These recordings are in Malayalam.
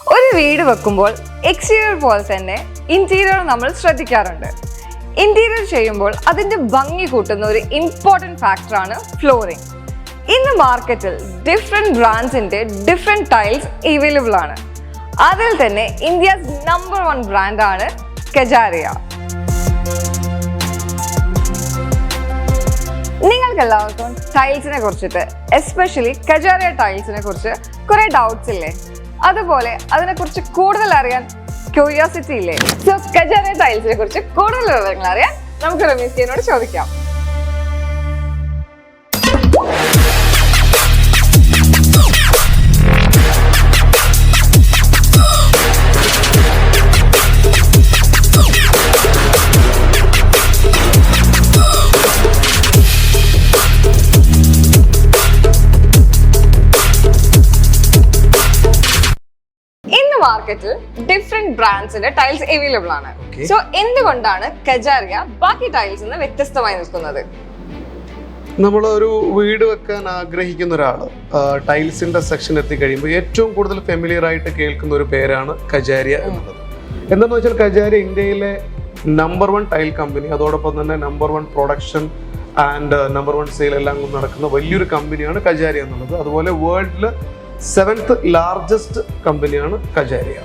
ഒരു വീട് വെക്കുമ്പോൾ എക്സ്റ്റീരിയർ പോലെ തന്നെ ഇന്റീരിയർ നമ്മൾ ശ്രദ്ധിക്കാറുണ്ട്. ഇന്റീരിയർ ചെയ്യുമ്പോൾ അതിന്റെ ഭംഗി കൂട്ടുന്ന ഒരു ഇമ്പോർട്ടൻറ്റ് ഫാക്ടറാണ് ഫ്ലോറിംഗ്. ഇന്ന് മാർക്കറ്റിൽ ഡിഫറെന്റ് ബ്രാൻഡ്സിന്റെ ഡിഫറെന്റ് ടൈൽസ് അവൈലബിൾ ആണ്. അതിൽ തന്നെ ഇന്ത്യസ് നമ്പർ 1 ബ്രാൻഡാണ് കജാരിയ. നിങ്ങൾക്ക് എല്ലാവർക്കും ടൈൽസിനെ കുറിച്ചിട്ട്, എസ്പെഷ്യലി കജാരിയ ടൈൽസിനെ കുറിച്ച് കുറെ ഡൗട്ട്സ് ഇല്ലേ? അതുപോലെ അതിനെക്കുറിച്ച് കൂടുതൽ അറിയാൻ ക്യൂരിയോസിറ്റി ഇല്ലേ? സോ കജാരിയ ടൈൽസിനെ കുറിച്ച് കൂടുതൽ വിവരങ്ങൾ അറിയാൻ നമുക്ക് റമീസിനോട് ചോദിക്കാം. മാർക്കറ്റിൽ ഡിഫറെന്റ് ബ്രാൻഡ്സിന്റെ ടൈൽസ് അവൈലബിൾ ആണ്. സോ എന്തുകൊണ്ടാണ് കജാരിയ ബാക്കി ടൈൽസ് നിന്ന് വ്യത്യസ്തമായി നിൽക്കുന്നത്? നമ്മൾ ഒരു വീട് വെക്കാൻ ആഗ്രഹിക്കുന്ന ഒരാൾ ടൈൽസിന്റെ സെക്ഷൻ എത്തിക്കഴിയുമ്പോൾ ഏറ്റവും കൂടുതൽ ഫെമിലിയർ ആയിട്ട് കേൾക്കുന്ന ഒരു പേരാണ് കജാരിയ എന്നുള്ളത്. എന്താണെന്ന് വെച്ചാൽ കജാരിയ ഇന്ത്യയിലെ നമ്പർ 1 ടൈൽ കമ്പനി, അതോടൊപ്പം തന്നെ number 1 production and number 1 sale എല്ലാം നടക്കുന്ന വലിയൊരു കമ്പനിയാണ് കജാരിയ എന്നുള്ളത്. അതുപോലെ വേൾഡില് 7th ലാർജസ്റ്റ് കമ്പനിയാണ് കജാരിയ.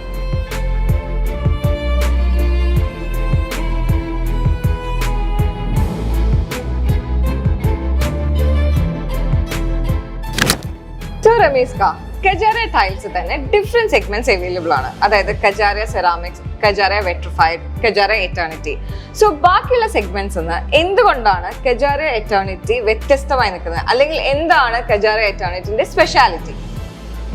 കജാരിയ ടൈൽസ് തന്നെ ഡിഫറെന്റ് സെഗ്മെന്റ്സ് അവൈലബിൾ ആണ്. അതായത് Kajaria ceramics, Kajaria vitrified, Kajaria eternity. So ബാക്കിയുള്ള സെഗ്മെന്റ്സ് എന്തുകൊണ്ടാണ് കജാരിയ എറ്റേണിറ്റി വ്യത്യസ്തമായി നിൽക്കുന്നത്? അല്ലെങ്കിൽ എന്താണ് കജാരിയ എറ്റേണിറ്റിന്റെ സ്പെഷ്യാലിറ്റി?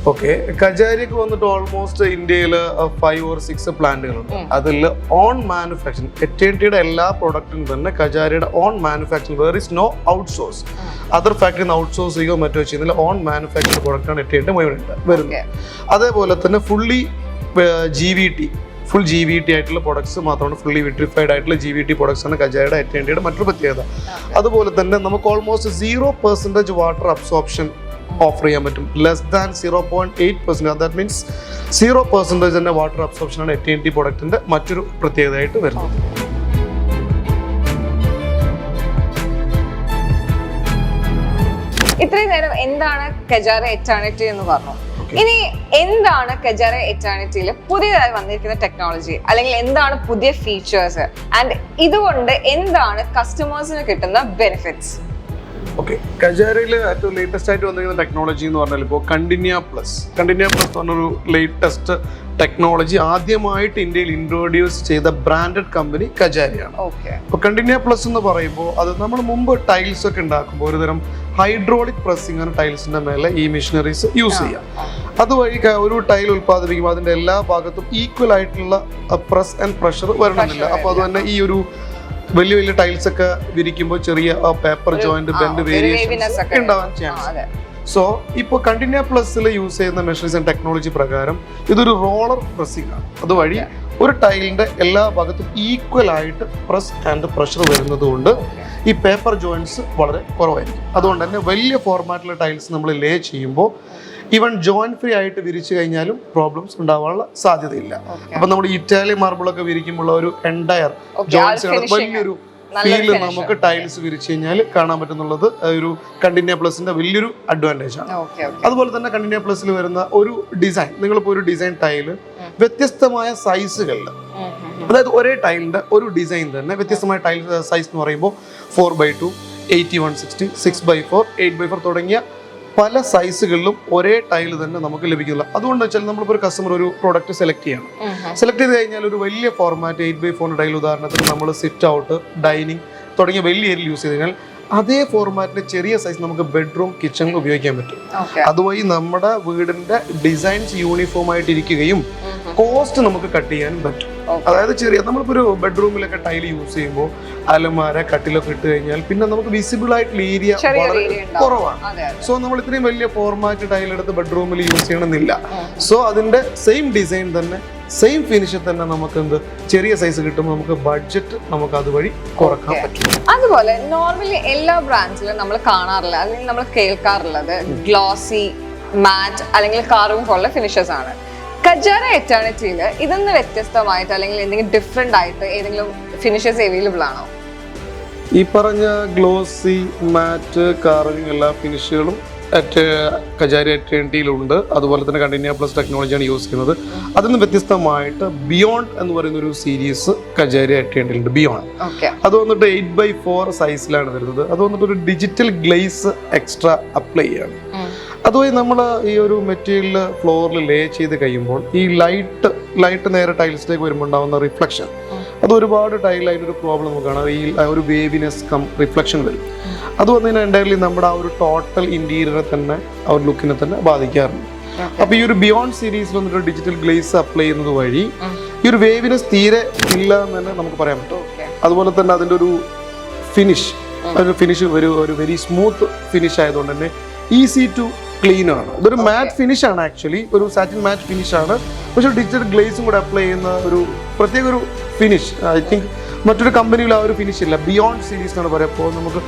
ഓക്കെ, കജാരിയക്ക് വന്നിട്ട് ഓൾമോസ്റ്റ് ഇന്ത്യയിൽ 5 or 6 പ്ലാന്റുകളുണ്ട്. അതിൽ ഓൺ മാനുഫാക്ചറിങ്, എറ്റേണിറ്റിയുടെ എല്ലാ പ്രൊഡക്റ്റും തന്നെ കജാരിയുടെ own manufacturing. Where is no outsource. Other ഫാക്ടറിയിൽ നിന്ന് ഔട്ട്സോഴ്സ് ചെയ്യുകയോ മറ്റോ ചെയ്യുന്നില്ല. ഓൺ മാനുഫാക്ചറിംഗ് പ്രൊഡക്റ്റാണ് എറ്റേണിറ്റി വരുന്നത്. അതേപോലെ തന്നെ ഫുൾ GVT ആയിട്ടുള്ള പ്രൊഡക്ട്സ് മാത്രമാണ്, ഫുള്ളി വിട്രിഫൈഡ് ആയിട്ടുള്ള GVT പ്രൊഡക്ട്സ് ആണ് കജാരിയുടെ എറ്റേണിറ്റിയുടെ മറ്റൊരു പ്രത്യേകത. അതുപോലെ തന്നെ നമുക്ക് ഓൾമോസ്റ്റ് 0% വാട്ടർ അബ്സോർപ്ഷൻ ഓഫർ ചെയ്യാൻ പറ്റും. Less than 0.8%. ദാറ്റ് മീൻസ് 0% തന്നെ വാട്ടർ അബ്സോർപ്ഷൻ ആണ് എറ്റേണിറ്റി പ്രൊഡക്റ്റിന്റെ മറ്റൊരു പ്രത്യേകതയായിട്ട് വരുന്നത്. ഇത്രയും നേരം എന്താണ് കജാരിയ എറ്റേണിറ്റി എന്ന് പറഞ്ഞു. ഇനി എന്താണ് കജാരിയ എറ്റേണിറ്റിയിൽ പുതിയതായി വന്നിരിക്കുന്ന ടെക്നോളജി, അല്ലെങ്കിൽ എന്താണ് പുതിയ ഫീച്ചേഴ്സ്, ആൻഡ് ഇതുകൊണ്ട് എന്താണ് കസ്റ്റമേഴ്സിന് കിട്ടുന്ന ബെനിഫിറ്റ്സ്? ഓക്കെ, കജാരിയയിൽ ഏറ്റവും ലേറ്റസ്റ്റ് ആയിട്ട് വന്നിരിക്കുന്ന ടെക്നോളജി എന്ന് പറഞ്ഞാൽ ഇപ്പോൾ കണ്ടിന്യ പ്ലസ് എന്ന് പറഞ്ഞൊരു ലേറ്റസ്റ്റ് ടെക്നോളജി ആദ്യമായിട്ട് ഇന്ത്യയിൽ ഇൻട്രൊഡ്യൂസ് ചെയ്ത ബ്രാൻഡഡ് കമ്പനി കജാരിയാണ്. അപ്പോൾ കണ്ടിന്യ പ്ലസ് എന്ന് പറയുമ്പോൾ അത് നമ്മൾ മുമ്പ് ടൈൽസ് ഒക്കെ ഉണ്ടാക്കുമ്പോൾ ഒരുതരം ഹൈഡ്രോളിക് പ്രസ്സിംഗ് ആണ് ടൈൽസിന്റെ മേലെ ഈ മെഷീനറീസ് യൂസ് ചെയ്യാം. അതുവഴി ഒരു ടൈൽ ഉൽപ്പാദിപ്പിക്കുമ്പോൾ അതിന്റെ എല്ലാ ഭാഗത്തും ഈക്വൽ ആയിട്ടുള്ള പ്രസ് ആൻഡ് പ്രഷർ വരണമെന്നില്ല. അപ്പോൾ അത് തന്നെ ഈ ഒരു വലിയ ടൈൽസ് ഒക്കെ വിരിക്കുമ്പോൾ ചെറിയ പേപ്പർ ജോയിന്റ് ബെൻഡ് വേരിയേഷൻസ് ഉണ്ടാവാൻ ചാൻസ്. സോ ഇപ്പോൾ കണ്ടിന്യ പ്ലസിൽ യൂസ് ചെയ്യുന്ന മെഷീൻസ് ആൻഡ് ടെക്നോളജി പ്രകാരം ഇതൊരു റോളർ പ്രസ്സിംഗ് ആണ്. അതുവഴി ഒരു ടൈലിന്റെ എല്ലാ ഭാഗത്തും ഈക്വൽ ആയിട്ട് പ്രസ് ആൻഡ് പ്രഷർ വരുന്നത് കൊണ്ട് ഈ പേപ്പർ ജോയിന്റ്സ് വളരെ കുറവായിരിക്കും. അതുകൊണ്ട് തന്നെ വലിയ ഫോർമാറ്റിലെ ടൈൽസ് നമ്മൾ ലേ ചെയ്യുമ്പോൾ ഈവൻ ജോയിന്റ് ഫ്രീ ആയിട്ട് വിരിച്ചു കഴിഞ്ഞാലും പ്രോബ്ലംസ് ഉണ്ടാവാനുള്ള സാധ്യതയില്ല. അപ്പൊ നമ്മൾ ഇറ്റാലിയൻ മാർബിളൊക്കെ വിരിക്കുമ്പോൾ ഒരു എൻഡയർ ജോയിന്റ്സ് വലിയൊരു ഫീല് നമുക്ക് ടൈൽസ് വിരിച്ചു കഴിഞ്ഞാൽ കാണാൻ പറ്റുന്നുള്ളത് ഒരു കണ്ടിന്യ പ്ലസിന്റെ വലിയൊരു അഡ്വാൻറ്റേജ് ആണ്. അതുപോലെ തന്നെ കണ്ടിന്യ പ്ലസിൽ വരുന്ന ഒരു ഡിസൈൻ, നിങ്ങളിപ്പോൾ ഒരു ഡിസൈൻ ടൈല് വ്യത്യസ്തമായ സൈസുകളിൽ, അതായത് ഒരേ ടൈലിന്റെ ഒരു ഡിസൈൻ തന്നെ വ്യത്യസ്തമായ ടൈൽ സൈസ് എന്ന് പറയുമ്പോൾ 4x2, 80/160, 6x4, 8x4 തുടങ്ങിയ പല സൈസുകളിലും ഒരേ ടൈൽ തന്നെ നമുക്ക് ലഭിക്കില്ല. അതുകൊണ്ട് വെച്ചാൽ നമ്മളിപ്പോൾ ഒരു കസ്റ്റമർ ഒരു പ്രോഡക്റ്റ് സെലക്ട് ചെയ്ത് കഴിഞ്ഞാൽ ഒരു വലിയ ഫോർമാറ്റ് 8x4 ടൈൽ, ഉദാഹരണത്തിന് നമ്മൾ സിറ്റ് ഔട്ട്, ഡൈനിങ് തുടങ്ങിയ വലിയ ഏരിയയിൽ യൂസ് ചെയ്ത് കഴിഞ്ഞാൽ അതേ ഫോർമാറ്റിന്റെ ചെറിയ സൈസ് നമുക്ക് ബെഡ്റൂം, കിച്ചണിൽ ഉപയോഗിക്കാൻ പറ്റും. അതുവഴി നമ്മുടെ വീടിന്റെ ഡിസൈൻസ് യൂണിഫോം ആയിട്ട് ഇരിക്കുകയും കോസ്റ്റ് നമുക്ക് കട്ട് ചെയ്യാനും പറ്റും. അതായത് ചെറിയ നമ്മളിപ്പോൾ ഒരു ബെഡ്റൂമിലൊക്കെ ടൈൽ യൂസ് ചെയ്യുമ്പോൾ അലമാര, കട്ടിലൊക്കെ ഇട്ട് കഴിഞ്ഞാൽ പിന്നെ നമുക്ക് വിസിബിൾ ആയിട്ടുള്ള ഏരിയ വളരെ കുറവാണ്. സോ നമ്മൾ ഇത്രയും വലിയ ഫോർമാറ്റ് ടൈൽ എടുത്ത് ബെഡ്റൂമിൽ യൂസ് ചെയ്യണമെന്നില്ല. സോ അതിന്റെ സെയിം ഡിസൈൻ തന്നെ, സെയിം ഫിനിഷിൽ തന്നെ നമുക്ക് ചെറിയ സൈസ് കിട്ടുമ്പോൾ നമുക്ക് ബഡ്ജറ്റ് നമുക്ക് അതുവഴി കുറക്കാൻ പറ്റും. അതുപോലെ നോർമലി എല്ലാ ബ്രാൻഡ്സിലും നമ്മൾ കാണാറില്ല, അല്ലെങ്കിൽ നമ്മൾ കേൾക്കാറുള്ളത് ഗ്ലോസി, മാറ്റ് അല്ലെങ്കിൽ കാർവിംഗ് പോലുള്ള ഫിനിഷസ് ആണ്. കജാര എറ്റേണിറ്റിയിൽ ഇതൊന്ന് വ്യത്യസ്തമായിട്ട് അല്ലെങ്കിൽ എന്തെങ്കിലും ഡിഫറെന്റ് ആയിട്ട് ഏതെങ്കിലും ഫിനിഷസ് അവൈലബിൾ ആണോ? ഈ പറഞ്ഞ ഗ്ലോസി, മാറ്റ്, കാർവിംഗ് എല്ലാ ഫിനിഷുകളും കജാര എറ്റേണിറ്റിയിലുണ്ട്. അതുപോലെ തന്നെ കണ്ടിന്യൂ പ്ലസ് ടെക്നോളജിയാണ് യൂസ് ചെയ്യുന്നത്. അതിൽ നിന്ന് വ്യത്യസ്തമായിട്ട് ബിയോണ്ട് എന്ന് പറയുന്ന ഒരു സീരീസ് കജാര എറ്റേണിറ്റിയിലുണ്ട്. ബിയോണ്ട് അത് വന്നിട്ട് 8x4 സൈസിലാണ് വരുന്നത്. അത് വന്നിട്ട് ഒരു ഡിജിറ്റൽ ഗ്ലേസ് എക്സ്ട്രാ അപ്ലൈ ചെയ്യാണ്. അതുവഴി നമ്മൾ ഈ ഒരു മെറ്റീരിയൽ ഫ്ലോറിൽ ലേ ചെയ്ത് കഴിയുമ്പോൾ ഈ ലൈറ്റ് നേരെ ടൈൽസിലേക്ക് വരുമ്പോൾ ഉണ്ടാകുന്ന റിഫ്ലക്ഷൻ, അത് ഒരുപാട് ടൈൽ അതിനൊരു പ്രോബ്ലം നമുക്കാണ്. ഈ ഒരു വേവിനെസ് റിഫ്ലക്ഷൻ വരും. അത് വന്നതിന് എൻ്റയർലി നമ്മുടെ ആ ഒരു ടോട്ടൽ ഇന്റീരിയറെ തന്നെ ആ ഒരു ലുക്കിനെ തന്നെ ബാധിക്കാറുണ്ട്. അപ്പൊ ഈ ഒരു ബിയോണ്ട് സീരീസിൽ വന്നിട്ട് ഡിജിറ്റൽ ഗ്ലേസ് അപ്ലൈ ചെയ്യുന്നത് വഴി ഈ ഒരു വേവിനെസ് തീരെ ഇല്ല എന്ന് തന്നെ നമുക്ക് പറയാൻ പറ്റും. അതുപോലെ തന്നെ അതിൻ്റെ ഒരു ഫിനിഷ് ഒരു വെരി സ്മൂത്ത് ഫിനിഷ് ആയതുകൊണ്ട് തന്നെ ഈസി ടു ക്ലീൻ ആണ്. ഇതൊരു മാറ്റ് ഫിനിഷ് ആണ്, ആക്ച്വലി ഒരു സാറ്റിൻ മാറ്റ് ഫിനിഷ് ആണ്. പക്ഷെ ഡിജിറ്റൽ ഗ്ലേസും കൂടെ അപ്ലൈ ചെയ്യുന്ന ഒരു പ്രത്യേക ഒരു ഫിനിഷ് ഐ തിങ്ക് മറ്റൊരു കമ്പനിയിൽ ആ ഒരു ഫിനിഷ് ഇല്ല. ബിയോണ്ട് സീരീസ് എന്നാണ് പറയുമ്പോൾ നമുക്ക്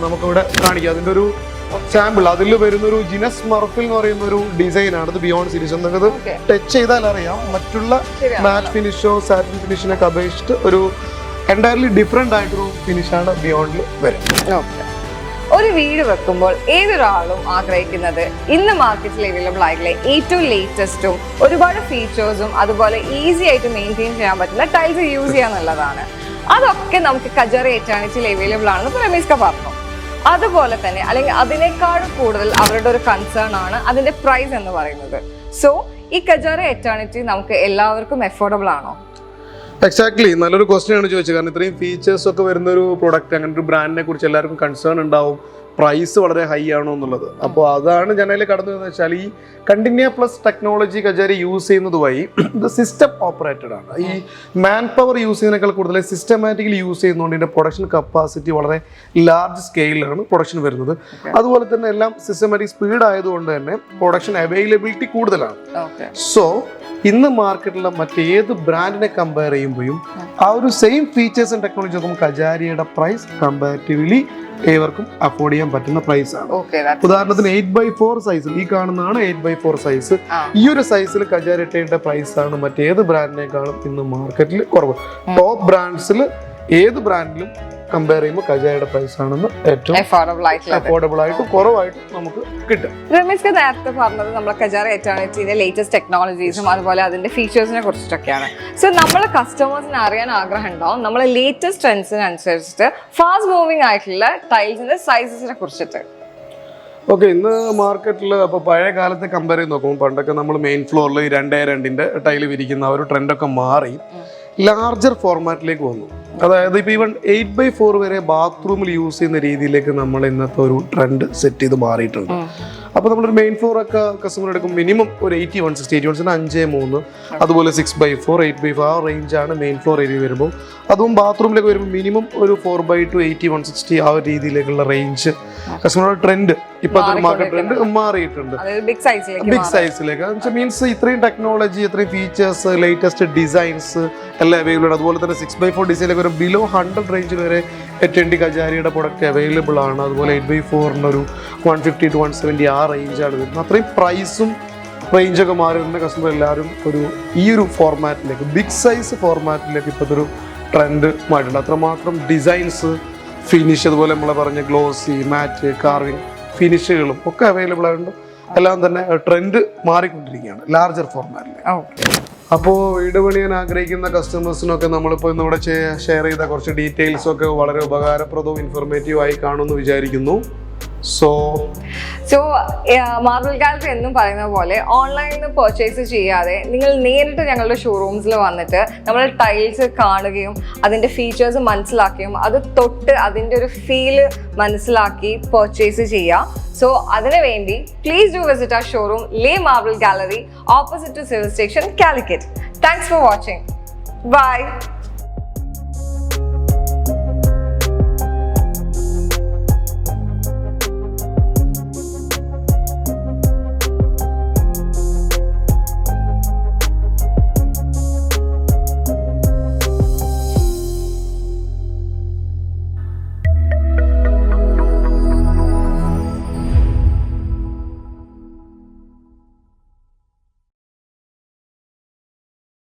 നമുക്കിവിടെ കാണിക്കാം അതിൻ്റെ ഒരു സാമ്പിൾ. അതിൽ വരുന്നൊരു ജിനസ് മർഫിൽ എന്ന് പറയുന്ന ഒരു ഡിസൈൻ ആണ് ഇത് ബിയോണ്ട് സീരീസ്. നിങ്ങൾക്ക് ടച്ച് ചെയ്താൽ അറിയാം മറ്റുള്ള മാറ്റ് ഫിനിഷോ സാറ്റിൻ ഫിനിഷിനൊക്കെ അപേക്ഷിച്ചിട്ട് ഒരു എൻറ്റയർലി ഡിഫറെൻ്റ് ആയിട്ടൊരു ഫിനിഷാണ് ബിയോണ്ടിൽ വരും. ഒരു വീട് വെക്കുമ്പോൾ ഏതൊരാളും ആഗ്രഹിക്കുന്നത് ഇന്ന് മാർക്കറ്റിൽ അവൈലബിൾ ആയിട്ടുള്ള ഏറ്റവും ലേറ്റസ്റ്റും ഒരുപാട് ഫീച്ചേഴ്സും അതുപോലെ ഈസി ആയിട്ട് മെയിൻറ്റെയിൻ ചെയ്യാൻ പറ്റുന്ന ടൈൽസ് യൂസ് ചെയ്യാന്നുള്ളതാണ്. അതൊക്കെ നമുക്ക് കജാര എറ്റേണിറ്റിയിൽ അവൈലബിൾ ആണെന്ന് റമീസ്ക പറഞ്ഞു. അതുപോലെ തന്നെ അല്ലെങ്കിൽ അതിനേക്കാളും കൂടുതൽ അവരുടെ ഒരു കൺസേൺ ആണ് അതിന്റെ പ്രൈസ് എന്ന് പറയുന്നത്. സോ ഈ കജാര എറ്റേണിറ്റി നമുക്ക് എല്ലാവർക്കും അഫോർഡബിൾ ആണോ? എക്സാക്ട്ലി, നല്ലൊരു ക്വസ്റ്റ്യൻ ആണ് ചോദിച്ചത്. കാരണം ഇത്രയും ഫീച്ചേഴ്സ് ഒക്കെ വരുന്ന ഒരു പ്രൊഡക്റ്റ്, അങ്ങനെ ഒരു ബ്രാൻഡിനെ കുറിച്ച് എല്ലാവർക്കും കൺസേൺ ഉണ്ടാവും, പ്രൈസ് വളരെ ഹൈ ആണോ എന്നുള്ളത്. അപ്പോൾ അതാണ് ജനലിൽ കടന്നു വരുന്നത് വെച്ചാൽ ഈ continue plus technology Kajaria use ചെയ്യുന്നത് വഴി ഇത് സിസ്റ്റം ഓപ്പറേറ്റഡ് ആണ്. ഈ മാൻ പവർ യൂസ് ചെയ്യുന്നതിനേക്കാൾ കൂടുതൽ സിസ്റ്റമാറ്റിക്കലി യൂസ് ചെയ്യുന്നതുകൊണ്ട് ഇതിൻ്റെ പ്രൊഡക്ഷൻ കപ്പാസിറ്റി വളരെ ലാർജ് സ്കെയിലാണ് പ്രൊഡക്ഷൻ വരുന്നത്. അതുപോലെ തന്നെ എല്ലാം സിസ്റ്റമാറ്റിക് സ്പീഡ് ആയതുകൊണ്ട് തന്നെ പ്രൊഡക്ഷൻ അവൈലബിലിറ്റി കൂടുതലാണ്. സോ ഇന്ന് മാർക്കറ്റിലെ മറ്റേത് ബ്രാൻഡിനെ കമ്പയർ ചെയ്യുമ്പോഴും ആ ഒരു സെയിം ഫീച്ചേഴ്സ് ആൻഡ് ടെക്നോളജി നോക്കുമ്പോൾ കജാരിയുടെ പ്രൈസ് കമ്പാരിറ്റീവ്ലി ഏവർക്കും അഫോർഡ് ചെയ്യാൻ പറ്റുന്ന പ്രൈസ് ആണ്. ഉദാഹരണത്തിന് 8x4 സൈസിൽ ഈ കാണുന്നതാണ് 8x4 സൈസ്. ഈ ഒരു സൈസിൽ കജാര എറ്റേണിറ്റിയുടെ പ്രൈസ് ആണ് മറ്റേത് ബ്രാൻഡിനേക്കാളും ഇന്ന് മാർക്കറ്റിൽ കുറവ്. ടോപ്പ് ബ്രാൻഡ്സിൽ ഏത് ബ്രാൻഡിലും കമ്പയർ ചെയ്യുമ്പോൾ കജാരയുടെ പ്രൈസ് ആണെന്ന് ഏറ്റവും അഫോർഡബിൾ ആയിട്ട് കുറവായിട്ട് നമുക്ക് കിട്ടും. റമീസ്ക നേരത്തെ പറഞ്ഞത് നമ്മളെ കജാര എറ്റേണിറ്റിയുടെ ലേറ്റസ്റ്റ് ടെക്നോളജീസും അതുപോലെ അതിന്റെ ഫീച്ചേഴ്സിനെ കുറിച്ചിട്ടൊക്കെയാണ്. സോ നമ്മളെ കസ്റ്റമേഴ്സിന് അറിയാൻ ആഗ്രഹം ഉണ്ടാവും നമ്മളെ ലേറ്റസ്റ്റ് ട്രെൻഡ്സിനനുസരിച്ചിട്ട് ഫാസ്റ്റ് മൂവിങ് ആയിട്ടുള്ള ടൈൽസിന്റെ സൈസസിനെ കുറിച്ചിട്ട്. ഓക്കെ, ഇന്ന് മാർക്കറ്റിൽ അപ്പോൾ പഴയ കാലത്തെ കമ്പയർ ചെയ്ത് നോക്കുമ്പോൾ പണ്ടൊക്കെ നമ്മൾ മെയിൻ ഫ്ലോറിൽ 2x2 ടൈല് വിരിക്കുന്ന ഒരു ട്രെൻഡൊക്കെ മാറി ലാർജർ ഫോർമാറ്റിലേക്ക് വന്നു. അതായത് ഇപ്പോൾ ഈവൻ 8x4 വരെ ബാത്റൂമിൽ യൂസ് ചെയ്യുന്ന രീതിയിലേക്ക് നമ്മൾ ഇന്നത്തെ ഒരു ട്രെൻഡ് സെറ്റ് ചെയ്ത് മാറിയിട്ടുണ്ട്. അപ്പോൾ നമ്മളൊരു മെയിൻ ഫ്ലോർ ഒക്കെ കസ്റ്റമർ എടുക്കും മിനിമം ഒരു 81-60 5-3, അതുപോലെ 6x4 8x4 ആ റേഞ്ചാണ് മെയിൻ ഫ്ലോർ ഏരിയ വരുമ്പോൾ. അതും ബാത്റൂമിലേക്ക് വരുമ്പോൾ മിനിമം ഒരു 4x2 80-160 ആ ഒരു രീതിയിലേക്കുള്ള റേഞ്ച് കസ്റ്റമറുടെ ട്രെൻഡ് ഇപ്പോഴത്തെ മാർക്കറ്റ് ട്രെൻഡ് മാറിയിട്ടുണ്ട് ബിഗ് സൈസിലേക്ക്. മീൻസ് ഇത്രയും ടെക്നോളജി, ഇത്രയും ഫീച്ചേഴ്സ്, ലേറ്റസ്റ്റ് ഡിസൈൻസ് എല്ലാം അവൈലബിൾ ആണ്. അതുപോലെ തന്നെ 6x4 ഡിസൈനിലേക്ക് ഒരു ബിലോ 100 റേഞ്ചിൽ വരെ എറ്റേണിറ്റി കജാരിയുടെ പ്രൊഡക്റ്റ് അവൈലബിൾ ആണ്. അതുപോലെ 8x4 ഒരു 150-170 ആ റേഞ്ചാണ് വരുന്നത്. അത്രയും പ്രൈസും റേഞ്ചൊക്കെ മാറി വരുന്ന കസ്റ്റമർ എല്ലാവരും ഈ ഒരു ഫോർമാറ്റിലേക്ക് ബിഗ് സൈസ് ഫോർമാറ്റിലേക്ക് ഇപ്പോഴത്തെ ഒരു ട്രെൻഡ് മാറ്റിട്ടുണ്ട്. അത്രമാത്രം ഡിസൈൻസ്, ഫിനിഷ്, അതുപോലെ നമ്മളെ പറഞ്ഞ ഗ്ലോസി, മാറ്റ്, കാർവിംഗ് ഫിനിഷുകളും ഒക്കെ അവൈലബിൾ ആയതുകൊണ്ട് എല്ലാം തന്നെ ട്രെൻഡ് മാറിക്കൊണ്ടിരിക്കുകയാണ് ലാർജർ ഫോർമാറ്റിൽ. അപ്പോൾ വീട് പണിയാൻ ആഗ്രഹിക്കുന്ന കസ്റ്റമേഴ്സിനൊക്കെ നമ്മളിപ്പോൾ ഇന്നിവിടെ ഷെയർ ചെയ്ത കുറച്ച് ഡീറ്റെയിൽസ് ഒക്കെ വളരെ ഉപകാരപ്രദവും ഇൻഫോർമേറ്റീവ് ആയി കാണുമെന്ന് വിചാരിക്കുന്നു. സോ മാർബിൾ ഗാലറി എന്നും പറയുന്ന പോലെ ഓൺലൈനിൽ നിന്ന് പർച്ചേസ് ചെയ്യാതെ നിങ്ങൾ നേരിട്ട് ഞങ്ങളുടെ ഷോറൂംസിൽ വന്നിട്ട് നമ്മൾ ടൈൽസ് കാണുകയും അതിൻ്റെ ഫീച്ചേഴ്സ് മനസ്സിലാക്കുകയും അത് തൊട്ട് അതിൻ്റെ ഒരു ഫീല് മനസ്സിലാക്കി പർച്ചേസ് ചെയ്യാം. സോ അതിനു വേണ്ടി please do visit our showroom le marble gallery opposite to civil station Calicut. Thanks for watching. By.